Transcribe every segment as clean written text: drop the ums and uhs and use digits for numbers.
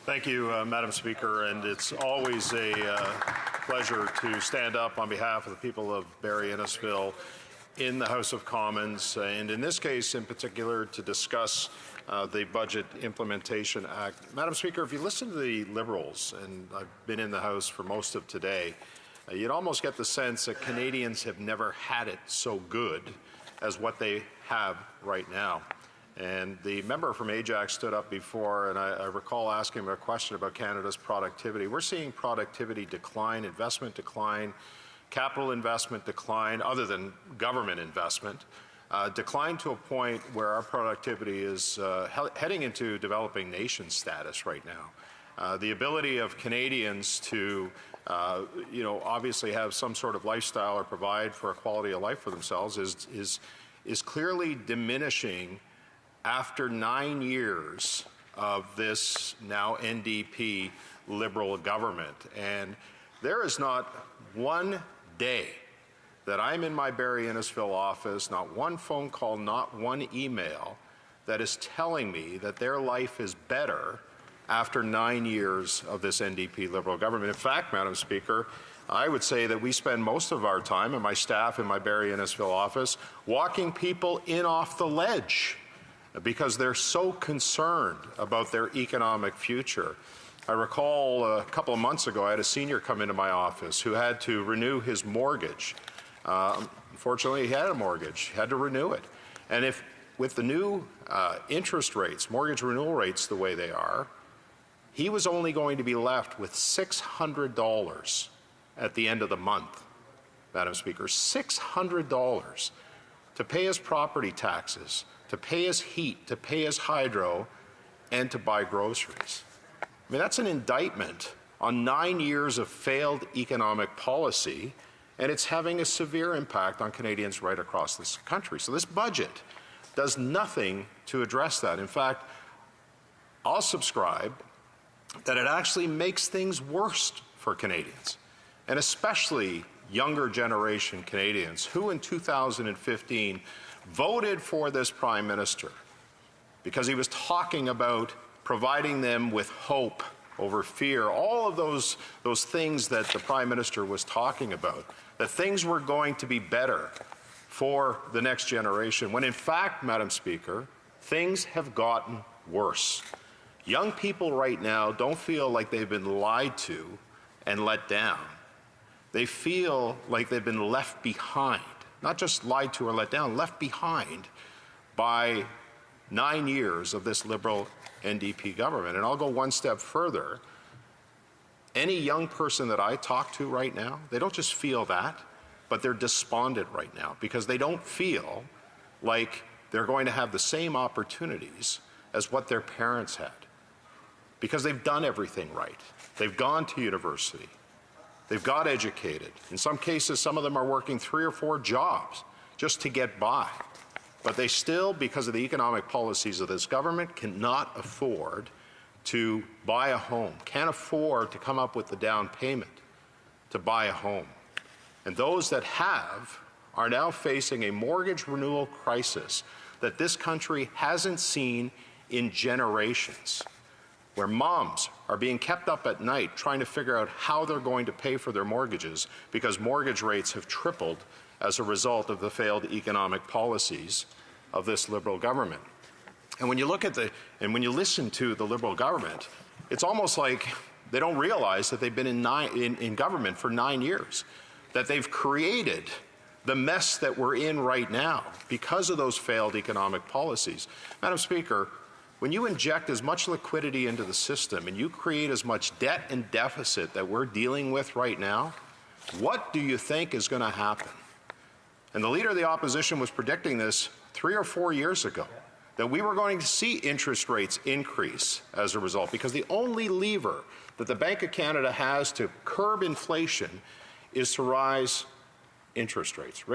Thank you, Madam Speaker, and it's always a pleasure to stand up on behalf of the people of Barrie Innisfil in the House of Commons, and in this case in particular to discuss the Budget Implementation Act. Madam Speaker, if you listen to the Liberals, and I've been in the House for most of today, you'd almost get the sense that Canadians have never had it so good as what they have right now. And the member from Ajax stood up before, and I recall asking him a question about Canada's productivity. We're seeing productivity decline, investment decline, capital investment decline, other than government investment, decline to a point where our productivity is heading into developing nation status right now. The ability of Canadians to obviously have some sort of lifestyle or provide for a quality of life for themselves is clearly diminishing after 9 years of this now NDP Liberal government. And there is not one day that I'm in my Barrie Innisfil office, not one phone call, not one email that is telling me that their life is better after 9 years of this NDP Liberal government. In fact, Madam Speaker, I would say that we spend most of our time, and my staff in my Barrie Innisfil office, walking people in off the ledge because they're so concerned about their economic future. I recall a couple of months ago, I had a senior come into my office who had to renew his mortgage. Unfortunately, he had a mortgage, he had to renew it. And if with the new interest rates, mortgage renewal rates the way they are, he was only going to be left with $600 at the end of the month, Madam Speaker, $600 to pay his property taxes, to pay his heat, to pay his hydro, and to buy groceries. I mean, that's an indictment on 9 years of failed economic policy, and it's having a severe impact on Canadians right across this country. So this budget does nothing to address that. In fact, I'll subscribe that it actually makes things worse for Canadians, and especially younger generation Canadians who in 2015 voted for this Prime Minister because he was talking about providing them with hope over fear, all of those things that the Prime Minister was talking about, that things were going to be better for the next generation, when in fact, Madam Speaker, things have gotten worse. Young people right now don't feel like they've been lied to and let down. They feel like they've been left behind, not just lied to or let down, left behind by 9 years of this Liberal NDP government. And I'll go one step further. Any young person that I talk to right now, they don't just feel that, but they're despondent right now because they don't feel like they're going to have the same opportunities as what their parents had, because they've done everything right. They've gone to university. They've got educated. In some cases, some of them are working 3 or 4 jobs just to get by. But they still, because of the economic policies of this government, cannot afford to buy a home, can't afford to come up with the down payment to buy a home. And those that have are now facing a mortgage renewal crisis that this country hasn't seen in generations, where moms are being kept up at night trying to figure out how they're going to pay for their mortgages because mortgage rates have tripled as a result of the failed economic policies of this Liberal government. And when you look at when you listen to the Liberal government, it's almost like they don't realize that they've been in government for 9 years, that they've created the mess that we're in right now because of those failed economic policies. Madam Speaker, when you inject as much liquidity into the system and you create as much debt and deficit that we're dealing with right now, what do you think is going to happen? And the Leader of the Opposition was predicting this 3 or 4 years ago, that we were going to see interest rates increase as a result, because the only lever that the Bank of Canada has to curb inflation is to raise interest rates.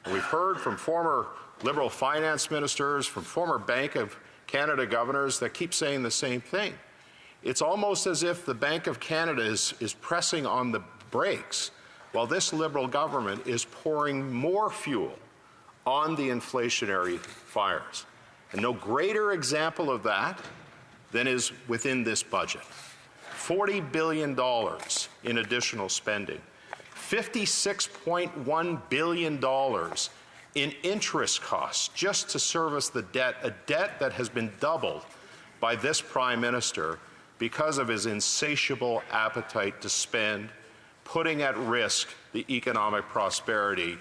And we've heard from former Liberal finance ministers, from former Bank of Canada governors that keep saying the same thing. It's almost as if the Bank of Canada is pressing on the brakes while this Liberal government is pouring more fuel on the inflationary fires. And no greater example of that than is within this budget. $40 billion in additional spending. $56.1 billion in interest costs just to service the debt, a debt that has been doubled by this Prime Minister because of his insatiable appetite to spend, putting at risk the economic prosperity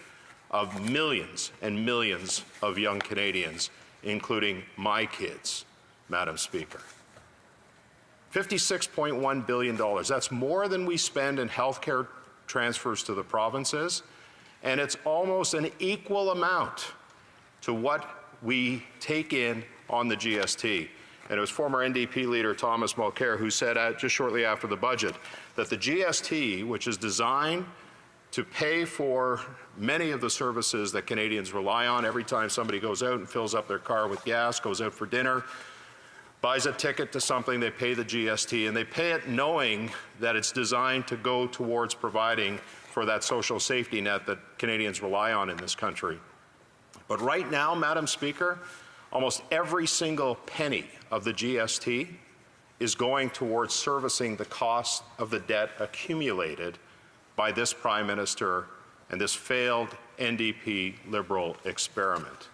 of millions and millions of young Canadians, including my kids, Madam Speaker. $56.1 billion. That's more than we spend in healthcare transfers to the provinces, and it's almost an equal amount to what we take in on the GST. And it was former NDP leader Thomas Mulcair who said just shortly after the budget that the GST, which is designed to pay for many of the services that Canadians rely on every time somebody goes out and fills up their car with gas, goes out for dinner, buys a ticket to something, they pay the GST, and they pay it knowing that it's designed to go towards providing for that social safety net that Canadians rely on in this country. But right now, Madam Speaker, almost every single penny of the GST is going towards servicing the cost of the debt accumulated by this Prime Minister and this failed NDP Liberal experiment.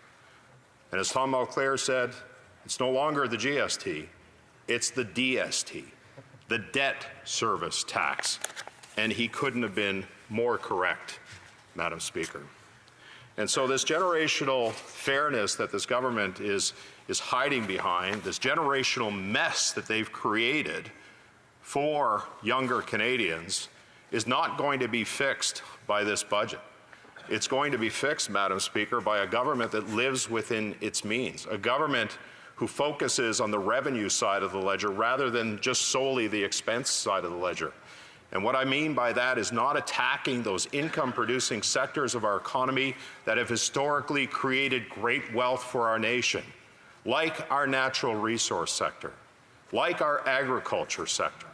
And as Tom Mulcair said, it's no longer the GST, it's the DST, the debt service tax. And he couldn't have been more correct, Madam Speaker. And so this generational fairness that this government is hiding behind, this generational mess that they've created for younger Canadians, is not going to be fixed by this budget. It's going to be fixed, Madam Speaker, by a government that lives within its means, a government who focuses on the revenue side of the ledger rather than just solely the expense side of the ledger. And what I mean by that is not attacking those income-producing sectors of our economy that have historically created great wealth for our nation, like our natural resource sector, like our agriculture sector.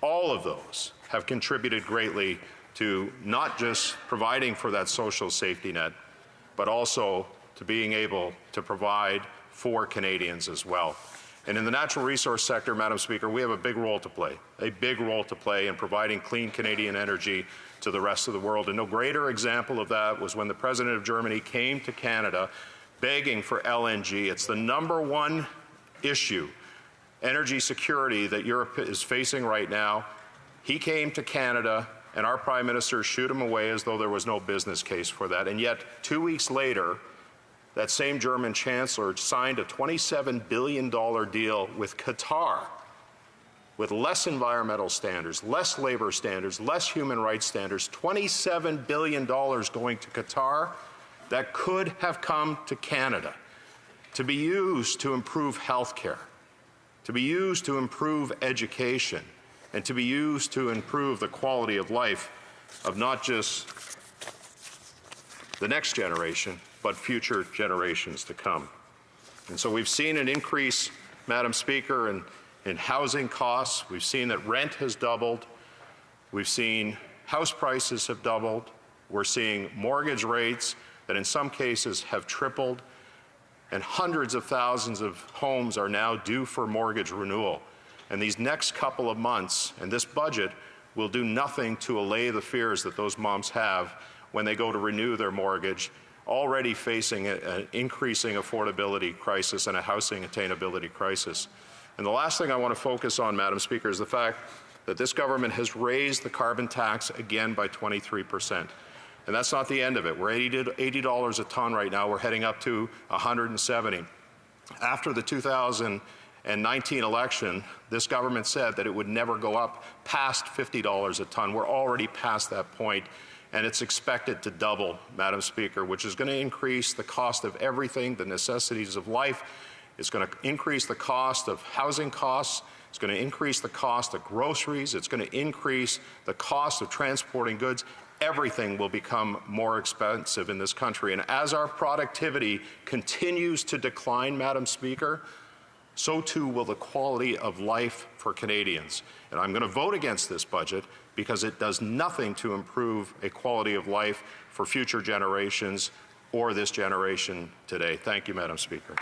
All of those have contributed greatly to not just providing for that social safety net, but also to being able to provide for Canadians as well. And in the natural resource sector, Madam Speaker, we have a big role to play in providing clean Canadian energy to the rest of the world. And no greater example of that was when the President of Germany came to Canada begging for LNG. It's the #1 issue, energy security, that Europe is facing right now. He came to Canada, and our Prime Minister shooed him away as though there was no business case for that. And yet, 2 weeks later, that same German Chancellor signed a $27 billion deal with Qatar, with less environmental standards, less labor standards, less human rights standards, $27 billion going to Qatar that could have come to Canada to be used to improve health care, to be used to improve education, and to be used to improve the quality of life of not just the next generation, but future generations to come. And so we've seen an increase, Madam Speaker, in housing costs. We've seen that rent has doubled. We've seen house prices have doubled. We're seeing mortgage rates that in some cases have tripled. And hundreds of thousands of homes are now due for mortgage renewal. And these next couple of months and this budget will do nothing to allay the fears that those moms have when they go to renew their mortgage, already facing an increasing affordability crisis and a housing attainability crisis. And the last thing I want to focus on, Madam Speaker, is the fact that this government has raised the carbon tax again by 23%. And that's not the end of it. We're $80 a ton right now. We're heading up to $170. After the 2019 election, this government said that it would never go up past $50 a ton. We're already past that point. And it's expected to double, Madam Speaker, which is going to increase the cost of everything, the necessities of life. It's going to increase the cost of housing costs. It's going to increase the cost of groceries. It's going to increase the cost of transporting goods. Everything will become more expensive in this country. And as our productivity continues to decline, Madam Speaker, so too will the quality of life for Canadians. And I'm going to vote against this budget because it does nothing to improve a quality of life for future generations or this generation today. Thank you, Madam Speaker.